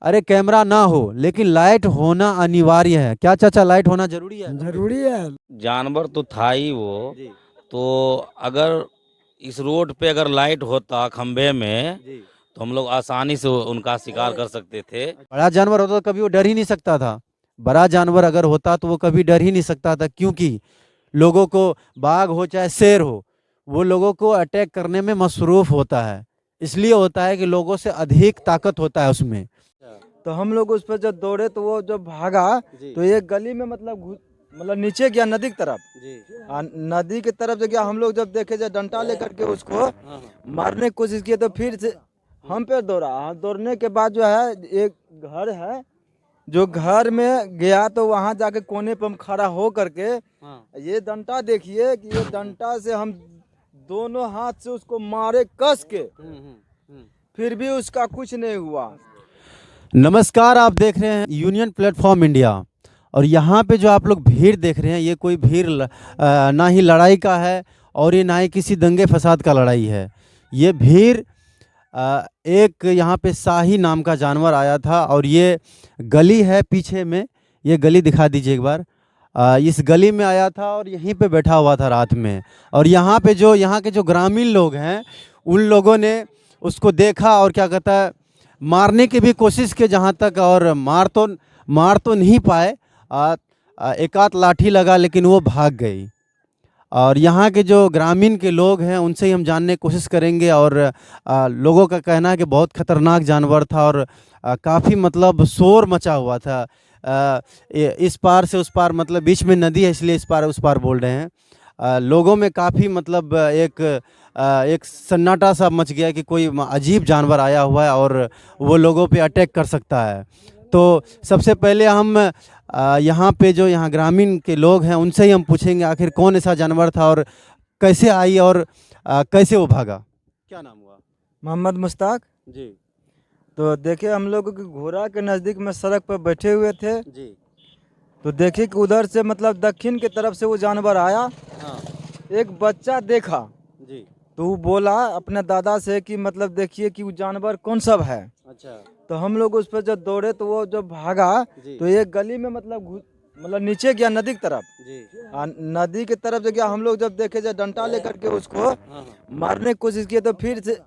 अरे कैमरा ना हो लेकिन लाइट होना अनिवार्य है। क्या चाचा, लाइट होना जरूरी है? जरूरी है। जानवर तो था ही वो। जी तो अगर इस रोड पे अगर लाइट होता खंबे में जी। तो हम लोग आसानी से उनका शिकार कर सकते थे। बड़ा जानवर होता तो कभी वो डर ही नहीं सकता था। बड़ा जानवर अगर होता तो वो कभी डर ही नहीं सकता था, क्योंकि लोगों को, बाघ हो चाहे शेर हो, वो लोगों को अटैक करने में मसरूफ होता है। इसलिए होता है कि लोगों से अधिक ताकत होता है उसमें। तो हम लोग उस पर जब दौड़े तो वो जब भागा तो एक गली में मतलब नीचे गया नदी की तरफ। नदी की तरफ से गया, हम लोग जब देखे जब डंडा लेकर के उसको मारने की कोशिश किए तो फिर से हम पे दौड़ा। दौड़ने के बाद जो है एक घर है, जो घर में गया तो वहां जाके कोने पर हम खड़ा हो करके ये डंडा देखिए कि ये डंडा से हम दोनों हाथ से उसको मारे कस के, फिर भी उसका कुछ नहीं हुआ। नमस्कार, आप देख रहे हैं यूनियन प्लेटफॉर्म इंडिया। और यहाँ पे जो आप लोग भीड़ देख रहे हैं, ये कोई भीड़ ना ही लड़ाई का है और ये ना ही किसी दंगे फसाद का लड़ाई है। ये भीड़ एक यहाँ पे शाही नाम का जानवर आया था और ये गली है पीछे में, ये गली दिखा दीजिए एक बार। इस गली में आया था और यहीं पे बैठा हुआ था रात में। और यहाँ पे जो यहाँ के जो ग्रामीण लोग हैं, उन लोगों ने उसको देखा और क्या कहता है, मारने की भी कोशिश की जहाँ तक, और मार तो नहीं पाए। एक आध लाठी लगा लेकिन वो भाग गई। और यहाँ के जो ग्रामीण के लोग हैं उनसे ही हम जानने की कोशिश करेंगे। और लोगों का कहना है कि बहुत खतरनाक जानवर था और काफ़ी मतलब शोर मचा हुआ था। इस पार से उस पार, मतलब बीच में नदी है इसलिए इस पार उस पार बोल रहे हैं। लोगों में काफ़ी मतलब एक सन्नाटा सा मच गया कि कोई अजीब जानवर आया हुआ है और वो लोगों पे अटैक कर सकता है। तो सबसे पहले हम यहाँ पे जो यहाँ ग्रामीण के लोग हैं उनसे ही हम पूछेंगे आखिर कौन ऐसा जानवर था और कैसे आई और कैसे वो भागा। क्या नाम हुआ? मोहम्मद मुश्ताक जी तो देखिए हम लोग घोड़ा के नज़दीक में सड़क पर बैठे हुए थे, जी। तो देखिए कि उधर से मतलब दक्षिण की तरफ से वो जानवर आया। हाँ एक बच्चा देखा जी। तो वो बोला अपने दादा से कि मतलब देखिए कि वो जानवर कौन सा है। अच्छा तो हम लोग उस पर जब दौड़े तो वो जब भागा जी। तो एक गली में मतलब नीचे गया नदी की तरफ। जी। नदी की तरफ से गया, हम लोग जब देखे जब डंडा लेकर के उसको मारने की कोशिश किए तो फिर से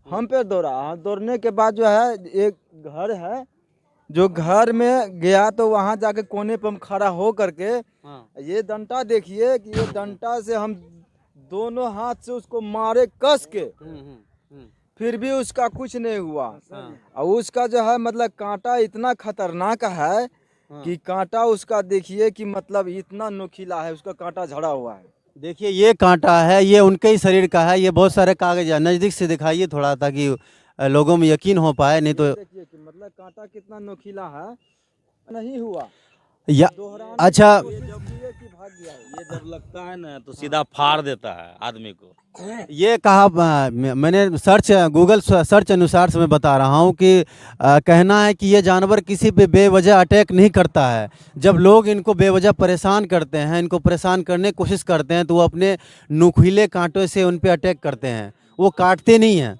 हम पे दौड़ा। दौड़ने के बाद जो है एक घर है, जो घर में गया तो वहां जाके कोने पर हम खड़ा हो करके ये डंडा देखिए कि ये डंडा से हम दोनों हाथ से उसको मारे कस के, फिर भी उसका कुछ नहीं हुआ। और उसका जो है मतलब कांटा इतना खतरनाक है कि कांटा उसका देखिए कि मतलब इतना नोखीला है, उसका कांटा झड़ा हुआ है। देखिए ये कांटा है, ये उनके ही शरीर का है। ये बहुत सारे कागज है, नज़दीक से दिखाइए थोड़ा ताकि लोगों में यकीन हो पाए, नहीं तो देखिए कि मतलब कांटा कितना नोखीला है। नहीं हुआ या दोहराने अच्छा। की कोशिश किए कि भाग गया है। ये जब लगता है ना तो सीधा फाड़ देता है आदमी को। ये कहा मैंने गूगल सर्च अनुसार से मैं बता रहा हूँ कि कहना है कि ये जानवर किसी पे बेवजह अटैक नहीं करता है। जब लोग इनको बेवजह परेशान करते हैं, इनको परेशान करने की कोशिश करते हैं, तो वो अपने नुकीले कांटों से उन पे अटैक करते हैं, वो काटते नहीं हैं।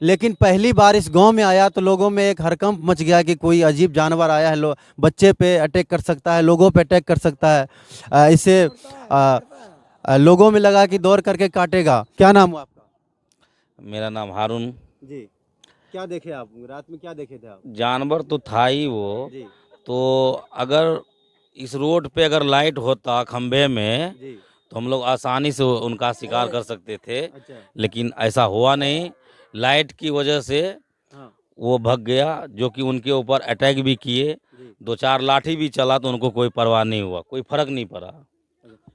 लेकिन पहली बार इस गांव में आया तो लोगों में एक हड़कंप मच गया कि कोई अजीब जानवर आया है, बच्चे पे अटैक कर सकता है, लोगों पे अटैक कर सकता है। इससे लोगों में लगा कि दौड़ करके काटेगा। क्या नाम हुआ आपका? मेरा नाम हारून। जी। क्या देखे आप रात में, क्या देखे थे आप? जानवर तो था ही वो। जी तो अगर इस रोड पे अगर लाइट होता खंबे में जी। तो हम लोग आसानी से उनका शिकार कर सकते थे। अच्छा। लेकिन ऐसा हुआ नहीं। लाइट की वजह से हाँ वो भाग गया, जो कि उनके ऊपर अटैक भी किए। जी। 2-4 लाठी भी चला तो उनको कोई परवाह नहीं हुआ, कोई फर्क नहीं पड़ा।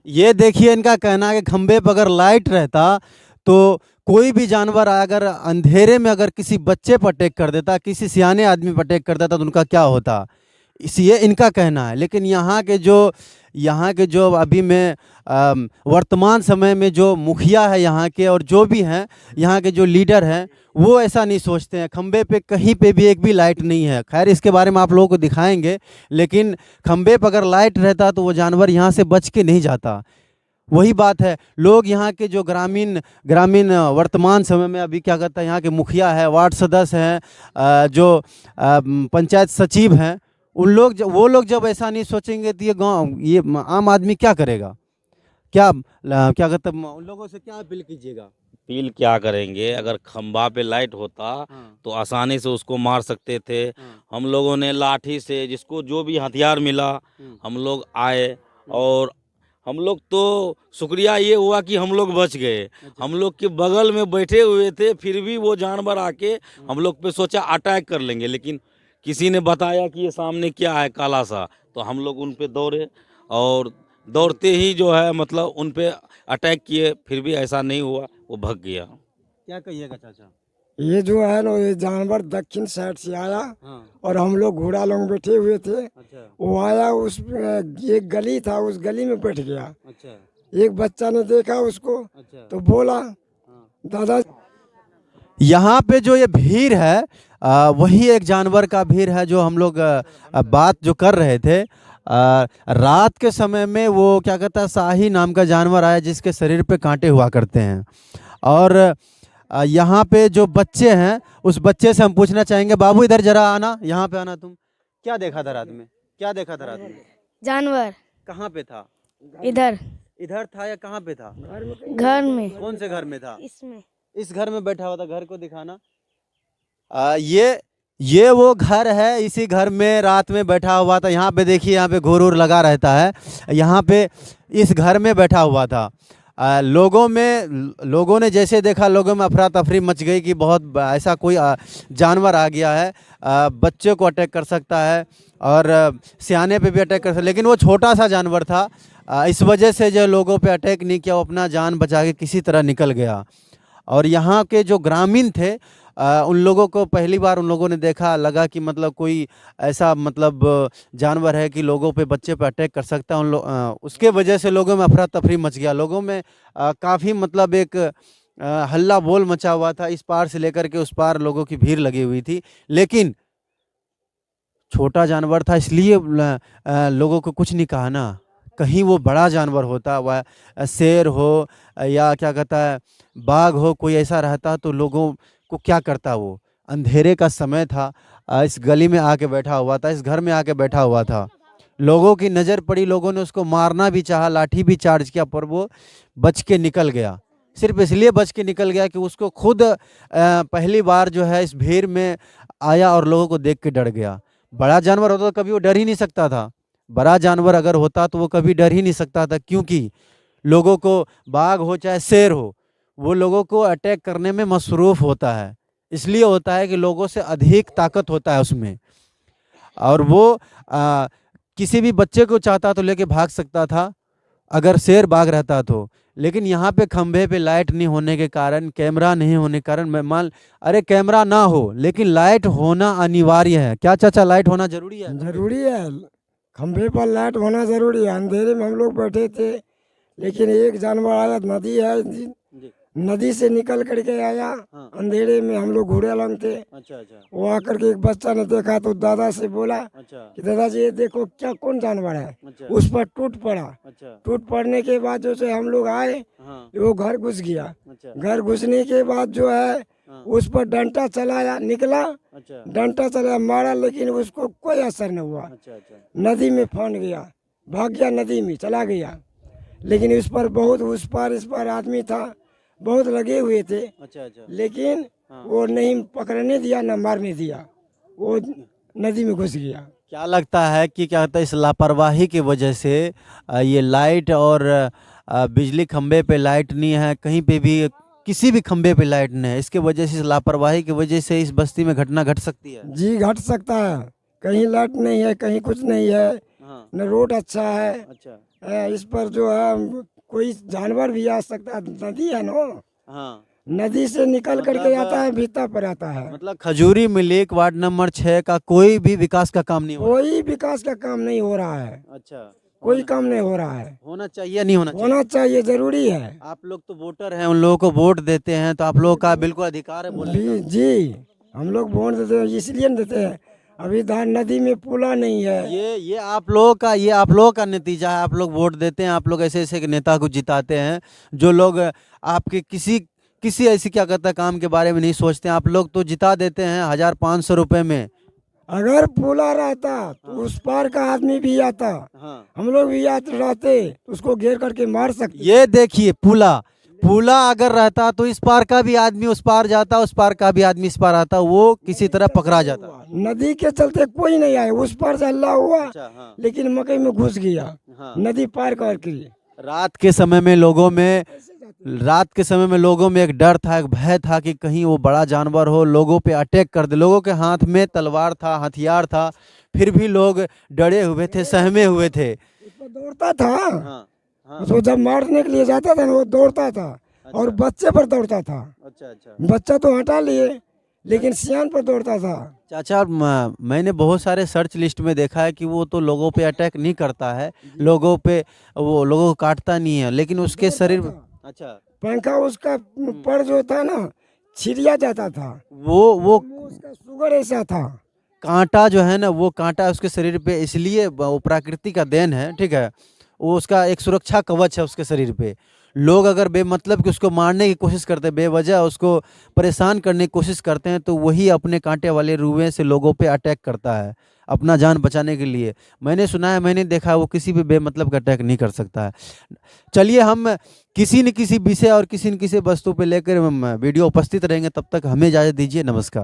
ये देखिए इनका कहना है कि खंबे पर अगर लाइट रहता तो कोई भी जानवर अगर अंधेरे में अगर किसी बच्चे पर अटैक कर देता, किसी सियाने आदमी पर अटैक कर देता तो उनका क्या होता, इसलिए इनका कहना है। लेकिन यहाँ के जो अभी में वर्तमान समय में जो मुखिया है यहाँ के, और जो भी हैं यहाँ के जो लीडर हैं, वो ऐसा नहीं सोचते हैं। खंबे पे कहीं पे भी एक भी लाइट नहीं है। खैर इसके बारे में आप लोगों को दिखाएंगे, लेकिन खंबे पर अगर लाइट रहता तो वो जानवर यहाँ से बच के नहीं जाता। वही बात है, लोग यहाँ के जो ग्रामीण ग्रामीण वर्तमान समय में अभी क्या कहता है, यहाँ के मुखिया है, वार्ड सदस्य हैं, जो पंचायत सचिव हैं, उन लोग वो लोग जब ऐसा नहीं सोचेंगे तो ये आम आदमी क्या करेगा? क्या कहते हैं, उन लोगों से क्या अपील कीजिएगा? अपील क्या करेंगे, अगर खंबा पे लाइट होता तो आसानी से उसको मार सकते थे। हम लोगों ने लाठी से, जिसको जो भी हथियार मिला, हम लोग आए, और हम लोग तो शुक्रिया ये हुआ कि हम लोग बच गए। हम लोग के बगल में बैठे हुए थे, फिर भी वो जानवर आके हम लोग पे सोचा अटैक कर लेंगे, लेकिन किसी ने बताया कि ये सामने क्या है काला सा, तो हम लोग उन पे दौड़े, और दौड़ते ही जो है मतलब उन पे अटैक किए, फिर भी ऐसा नहीं हुआ, वो भाग गया। क्या कहिएगा चाचा? ये जो है ना, ये जानवर दक्षिण साइड से आया हाँ, और हम लोग घोड़ा लोग बैठे हुए थे। अच्छा वो आया, उस एक गली था, उस गली में बैठ गया। अच्छा एक बच्चा ने देखा उसको अच्छा। तो बोला, दादा यहाँ पे जो ये भीड़ है, वही एक जानवर का भीड़ है जो हम लोग बात जो कर रहे थे। रात के समय में वो क्या कहता है, शाही नाम का जानवर आया जिसके शरीर पे कांटे हुआ करते हैं। और यहाँ पे जो बच्चे हैं, उस बच्चे से हम पूछना चाहेंगे, बाबू इधर जरा आना, यहाँ पे आना। तुम क्या देखा था रात में? क्या देखा था रात में? जानवर कहाँ पे था? इधर इधर था या कहाँ पे था? घर में, कौन से घर में था? इसमें। इस घर में बैठा हुआ था। घर को दिखाना। ये वो घर है, इसी घर में रात में बैठा हुआ था। यहाँ पे देखिए, यहाँ पे घूर लगा रहता है। यहाँ पे इस घर में बैठा हुआ था। लोगों ने जैसे देखा, लोगों में अफरा तफरी मच गई कि बहुत ऐसा कोई जानवर आ गया है, बच्चे को अटैक कर सकता है और सियाने पे भी अटैक कर सकता है। लेकिन वो छोटा सा जानवर था, इस वजह से जो लोगों पे अटैक नहीं किया, वो अपना जान बचा के किसी तरह निकल गया। और यहाँ के जो ग्रामीण थे, उन लोगों को पहली बार उन लोगों ने देखा, लगा कि मतलब कोई ऐसा मतलब जानवर है कि लोगों पे, बच्चे पे अटैक कर सकता है। उसके वजह से लोगों में अफरा तफरी मच गया। लोगों में काफ़ी मतलब एक हल्ला बोल मचा हुआ था। इस पार से लेकर के उस पार लोगों की भीड़ लगी हुई थी। लेकिन छोटा जानवर था, इसलिए लोगों को कुछ नहीं कहा ना। कहीं वो बड़ा जानवर होता, वह शेर हो या क्या कहता है बाघ हो, कोई ऐसा रहता तो लोगों को क्या करता। वो अंधेरे का समय था, इस गली में आके बैठा हुआ था, इस घर में आके बैठा हुआ था। लोगों की नज़र पड़ी, लोगों ने उसको मारना भी चाहा, लाठी भी चार्ज किया, पर वो बच के निकल गया। सिर्फ इसलिए बच के निकल गया कि उसको खुद पहली बार जो है इस भीड़ में आया और लोगों को देख के डर गया। बड़ा जानवर होता तो कभी वो डर ही नहीं सकता था। बड़ा जानवर अगर होता तो वो कभी डर ही नहीं सकता था, क्योंकि लोगों को, बाघ हो चाहे शेर हो, वो लोगों को अटैक करने में मसरूफ़ होता है। इसलिए होता है कि लोगों से अधिक ताकत होता है उसमें, और वो किसी भी बच्चे को चाहता तो लेके भाग सकता था अगर शेर बाघ रहता तो। लेकिन यहाँ पे खंभे पे लाइट नहीं होने के कारण, कैमरा नहीं होने के कारण, अरे कैमरा ना हो लेकिन लाइट होना अनिवार्य है। क्या चाचा, लाइट होना जरूरी है? जरूरी है, खंभे पर लाइट होना जरूरी है। अंधेरे में हम लोग बैठे थे, लेकिन एक जानवर आया, नदी है, नदी से निकल करके आया। हाँ। अंधेरे में हम लोग घूरे लंग थे। अच्छा अच्छा वो आकर के एक बच्चा ने देखा तो दादा से बोला अच्छा कि दादाजी ये देखो क्या, कौन जानवर है। अच्छा उस पर टूट पड़ा। अच्छा। टूट पड़ने के बाद जो है हम लोग आए, हाँ वो घर घुस गया। अच्छा घर घुसने के बाद जो है हाँ उस पर डंटा चलाया, निकला, अच्छा डंटा चलाया, मारा, लेकिन उसको कोई असर नहीं हुआ। अच्छा अच्छा नदी में फांड गया, भाग गया, नदी में चला गया। लेकिन इस पर बहुत, उस पार इस पार आदमी था, बहुत लगे हुए थे, अच्छा अच्छा। लेकिन हाँ। वो नहीं पकड़ने दिया, न मारने दिया, वो नदी में घुस गया। क्या लगता है कि क्या कहता है, इस लापरवाही की वजह से ये लाइट और बिजली खंबे पे लाइट नहीं है, कहीं पे भी किसी भी खंबे पे लाइट नहीं है, इसके वजह से, इस लापरवाही की वजह से इस बस्ती में घटना घट सकती है? जी घट सकता है। कहीं लाइट नहीं है, कहीं कुछ नहीं है, हाँ न रोड अच्छा है। अच्छा इस पर जो है कोई जानवर भी आ सकता है। नदी है ना, हाँ। नदी से निकल करके मतलब आता है, भीतर पर आता है। मतलब खजूरी मिल्क वार्ड नंबर 6 का कोई भी विकास का काम नहीं हो रहा? कोई विकास का काम नहीं हो रहा है, अच्छा, कोई काम नहीं हो रहा है। होना चाहिए, नहीं होना चाहिए? होना चाहिए, जरूरी है। आप लोग तो वोटर हैं, उन लोगों को वोट देते हैं, तो आप लोगों का बिल्कुल अधिकार है बोलने का। जी, हम लोग वोट देते हैं, इसलिए न देते हैं, अभी धार नदी में पुला नहीं है। ये आप लोगों का नतीजा है। आप लोग वोट देते हैं, आप लोग ऐसे ऐसे नेता को जिताते हैं जो लोग आपके किसी ऐसी क्या कहता है काम के बारे में नहीं सोचते हैं। आप लोग तो जिता देते हैं 1500 रुपए में। अगर पुला रहता तो उस पार का आदमी भी आता, हम लोग भी आते रहते तो उसको घेर करके मार सकते। ये देखिए पुला अगर रहता तो इस पार का भी आदमी उस पार जाता, उस पार का भी आदमी इस पार आता, वो किसी तरह पकड़ा जाता। नदी के चलते कोई नहीं आया, उस पार से हल्ला हुआ लेकिन मकई में घुस गया नदी पार करके। रात के समय में लोगों में एक डर था, एक भय था कि कहीं वो बड़ा जानवर हो, लोगों पे अटैक कर दे। लोगों के हाथ में तलवार था, हथियार था, फिर भी लोग डरे हुए थे, सहमे हुए थे। दौड़ता था उसको जब मारने के लिए जाता था ना, वो दौड़ता था और बच्चे पर दौड़ता था। अच्छा। बच्चा तो हटा लिए लेकिन सियान पर दौड़ता था। चाचा मैंने बहुत सारे सर्च लिस्ट में देखा है कि वो तो लोगों पे अटैक नहीं करता है, लोगों को काटता नहीं है, लेकिन उसके शरीर। अच्छा। पंखा उसका पर जो था ना छिड़िया जाता था, वो उसका शुगर ऐसा था। कांटा जो है ना, वो कांटा उसके शरीर पे, इसलिए वो प्रकृति का देन है, ठीक है। वो उसका एक सुरक्षा कवच है उसके शरीर पे। लोग अगर बेमतलब कि उसको मारने की कोशिश करते हैं, बेवजह उसको परेशान करने की कोशिश करते हैं, तो वही अपने कांटे वाले रुएं से लोगों पे अटैक करता है अपना जान बचाने के लिए। मैंने सुना है, मैंने देखा है, वो किसी भी बेमतलब का अटैक नहीं कर सकता है। चलिए हम किसी न किसी विषय और किसी न किसी वस्तु पे लेकर हम वीडियो उपस्थित रहेंगे। तब तक हमें इजाज़त दीजिए। नमस्कार।